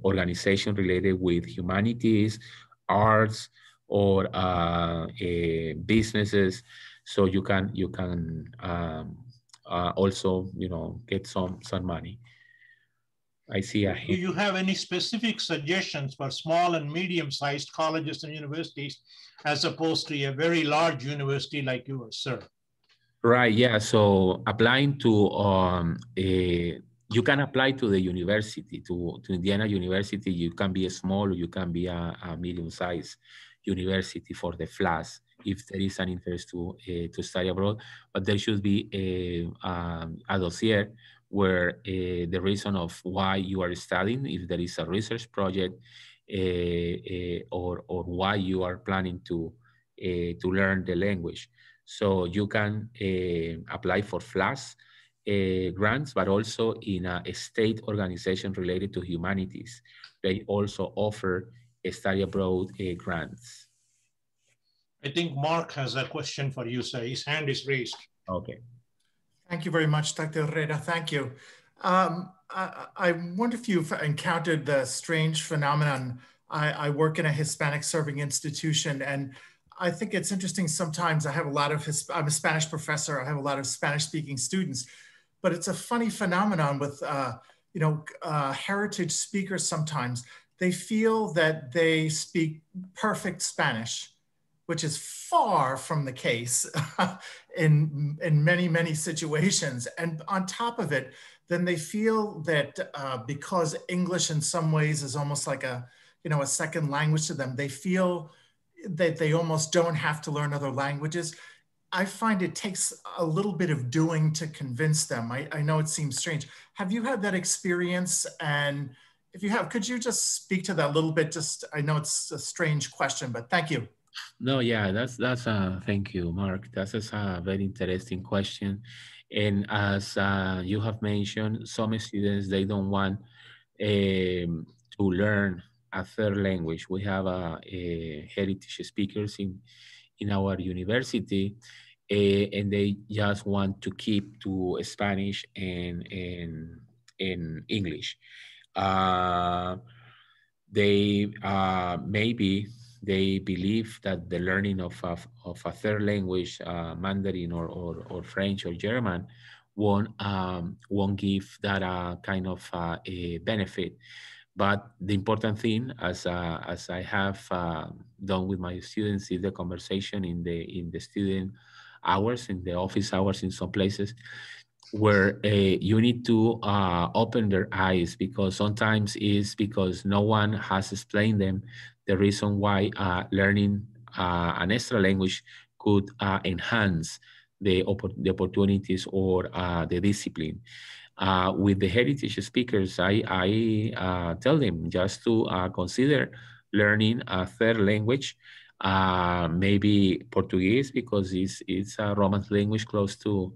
organization related with humanities, arts, or businesses, so you can also get some money. I see a Do you have any specific suggestions for small and medium-sized colleges and universities as opposed to a very large university like yours, sir? Right, yeah, so applying to you can apply to the university, to Indiana University. You can be a small, or you can be a medium-sized university for the FLAS if there is an interest to study abroad. But there should be a dossier where the reason of why you are studying, if there is a research project, or why you are planning to learn the language. So you can apply for FLAS grants, but also in a state organization related to humanities. They also offer study abroad grants. I think Mark has a question for you, sir. His hand is raised. Okay. Thank you very much, Dr. Herrera. Thank you. I wonder if you've encountered the strange phenomenon. I work in a Hispanic serving institution, and I think it's interesting sometimes. I have a lot of, I'm a Spanish professor. I have a lot of Spanish speaking students, but it's a funny phenomenon with, heritage speakers sometimes. They feel that they speak perfect Spanish, which is far from the case in many, many situations. And on top of it, then they feel that because English in some ways is almost like a second language to them, they feel that they almost don't have to learn other languages. I find it takes a little bit of doing to convince them. I know it seems strange. Have you had that experience? And if you have, could you just speak to that a little bit? I know it's a strange question, but thank you. No, yeah, that's thank you, Mark. That's a very interesting question. And as you have mentioned, some students, they don't want to learn a third language. We have a heritage speakers in our university, and they just want to keep to Spanish and English. They maybe they believe that the learning of a third language, Mandarin or French or German, won't give that kind of a benefit. But the important thing, as I have done with my students, is the conversation in the student hours, in the office hours in some places, where you need to open their eyes, because sometimes it's because no one has explained them the reason why learning an extra language could enhance the opportunities or the discipline. With the heritage speakers, I tell them just to consider learning a third language, maybe Portuguese, because it's a Romance language close to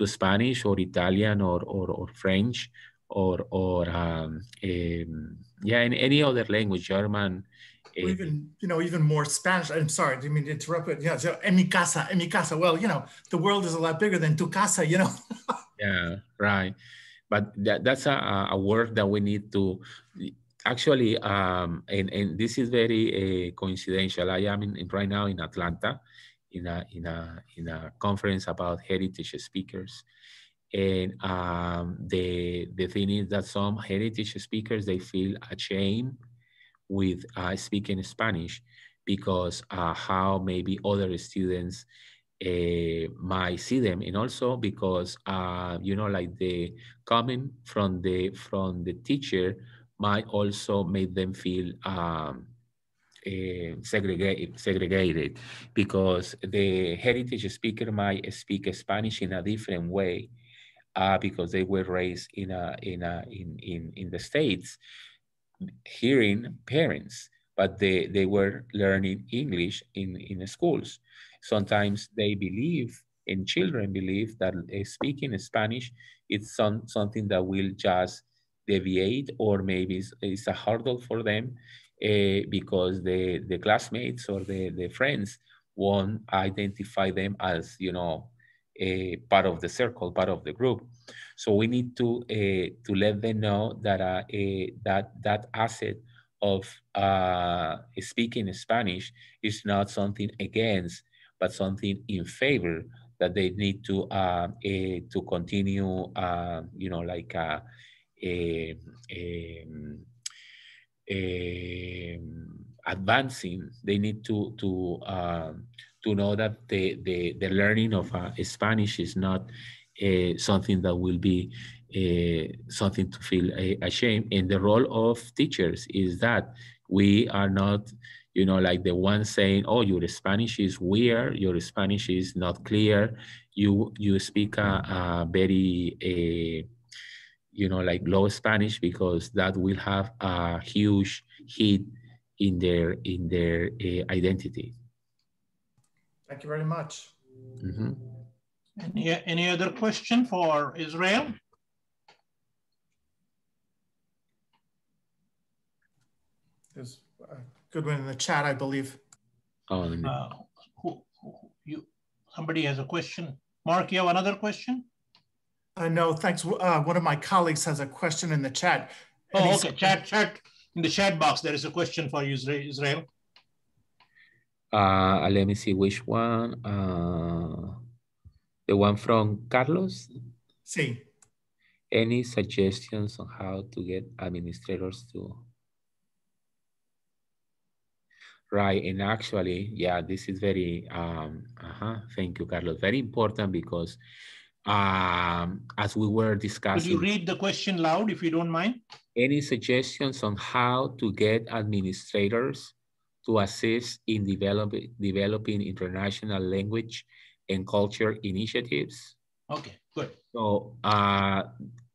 Spanish or Italian or French or yeah, in any other language, German, Or even, even more Spanish. I'm sorry, I didn't mean to interrupt, but yeah, so en mi casa. Well, the world is a lot bigger than tu casa, Yeah, right. But that's a word that we need to actually, and this is very coincidental. I am right now in Atlanta in a conference about heritage speakers. And the thing is that some heritage speakers, they feel ashamed with speaking Spanish because how maybe other students might see them, and also because like the coming from the teacher might also make them feel segregated because the heritage speaker might speak Spanish in a different way because they were raised in the States, hearing parents, but they were learning English in the schools. Sometimes they believe, and children believe, that speaking Spanish is something that will just deviate, or maybe it's a hurdle for them because the classmates or the friends won't identify them as, a part of the circle, part of the group. So we need to let them know that that asset of speaking Spanish is not something against, but something in favor, that they need to continue, advancing. They need to know that the learning of Spanish is not something that will be something to feel ashamed. And the role of teachers is that we are not, like the one saying, oh, your Spanish is weird, your Spanish is not clear, you speak a very like low Spanish, because that will have a huge hit in their identity. Thank you very much. Mm-hmm. Any other question for Israel? There's a good one in the chat, I believe. Oh, somebody has a question. Mark, you have another question? No, thanks. One of my colleagues has a question in the chat. Oh, okay. Chat. In the chat box, there is a question for you, Israel. Let me see which one. The one from Carlos? Sí. Any suggestions on how to get administrators to... Right, and actually, yeah, this is very, thank you, Carlos. Very important because as we were discussing... Could you read the question loud if you don't mind? Any suggestions on how to get administrators to assist in developing international language and culture initiatives? Okay, good. So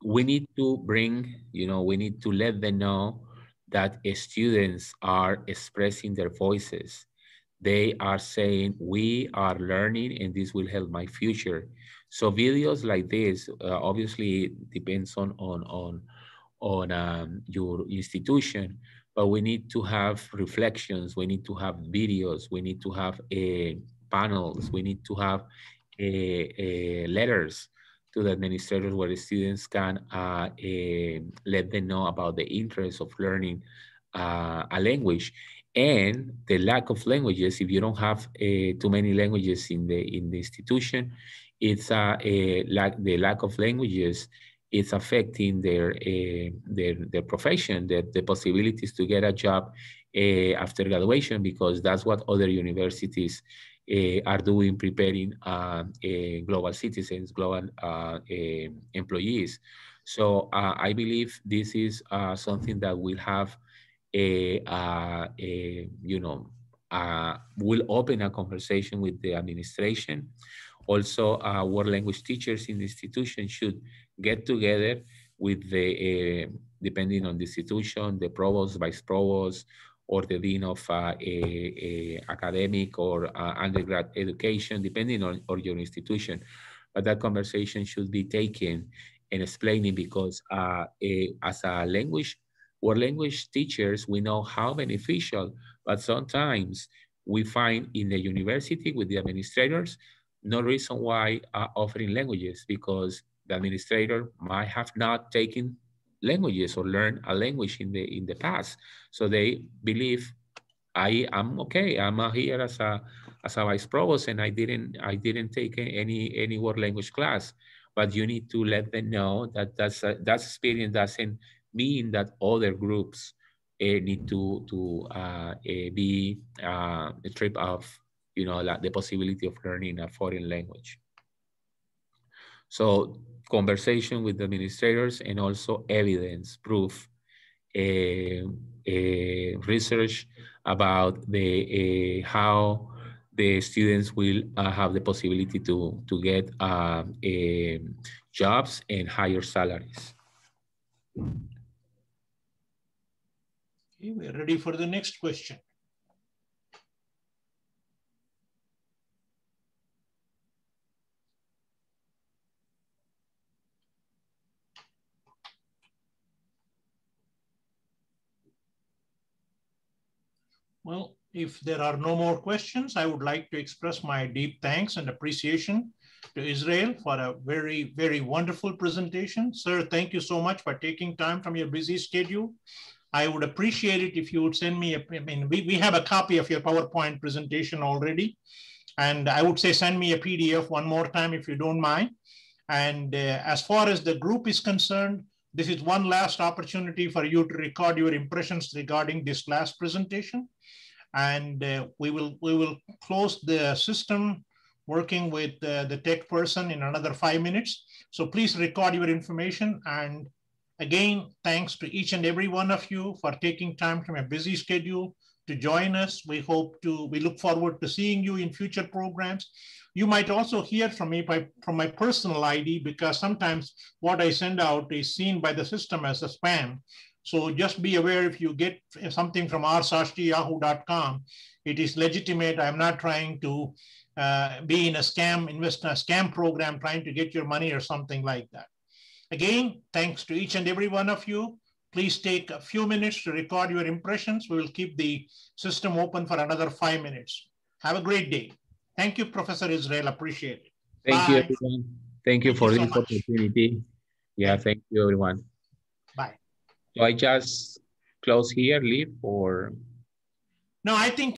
we need to bring, we need to let them know that students are expressing their voices. They are saying, we are learning and this will help my future. So videos like this, obviously depends on your institution, but we need to have reflections, we need to have videos, we need to have panels, we need to have letters to the administrators where the students can let them know about the interest of learning a language and the lack of languages. If you don't have too many languages in the institution, it's the lack of languages. It's affecting their profession, the possibilities to get a job after graduation, because that's what other universities are doing, preparing global citizens, global employees. So I believe this is something that will have will open a conversation with the administration. Also, world language teachers in the institution should get together with the, depending on the institution, the provost, vice provost, or the dean of academic or undergrad education, depending on your institution. But that conversation should be taken and explaining, because as a language world language teachers, we know how beneficial, but sometimes we find in the university with the administrators, no reason why offering languages, because the administrator might have not taken languages or learned a language in the past. So they believe I'm okay. I'm here as a vice provost, and I didn't take any world language class. But you need to let them know that that experience doesn't mean that other groups need to be stripped of, you know, like the possibility of learning a foreign language. So conversation with the administrators, and also evidence, proof, research about the how the students will have the possibility to get jobs and higher salaries. Okay, we're ready for the next question. Well, if there are no more questions, I would like to express my deep thanks and appreciation to Israel for a very, very wonderful presentation. Sir, thank you so much for taking time from your busy schedule. I would appreciate it if you would send me we have a copy of your PowerPoint presentation already. And I would say send me a PDF one more time if you don't mind. And as far as the group is concerned, this is one last opportunity for you to record your impressions regarding this last presentation. And we will close the system working with the tech person in another 5 minutes. So please record your information. And again, thanks to each and every one of you for taking time from a busy schedule to join us. We look forward to seeing you in future programs. You might also hear from me from my personal ID, because sometimes what I send out is seen by the system as a spam. So just be aware, if you get something from r.yahoo.com, it is legitimate. I'm not trying to be in a scam program trying to get your money or something like that. Again, thanks to each and every one of you. Please take a few minutes to record your impressions. We will keep the system open for another 5 minutes. Have a great day. Thank you, Professor Israel. Appreciate it. Thank you, everyone. Thank you for this opportunity. Yeah, thank you, everyone. Bye. So I just close here, leave, or? No, I think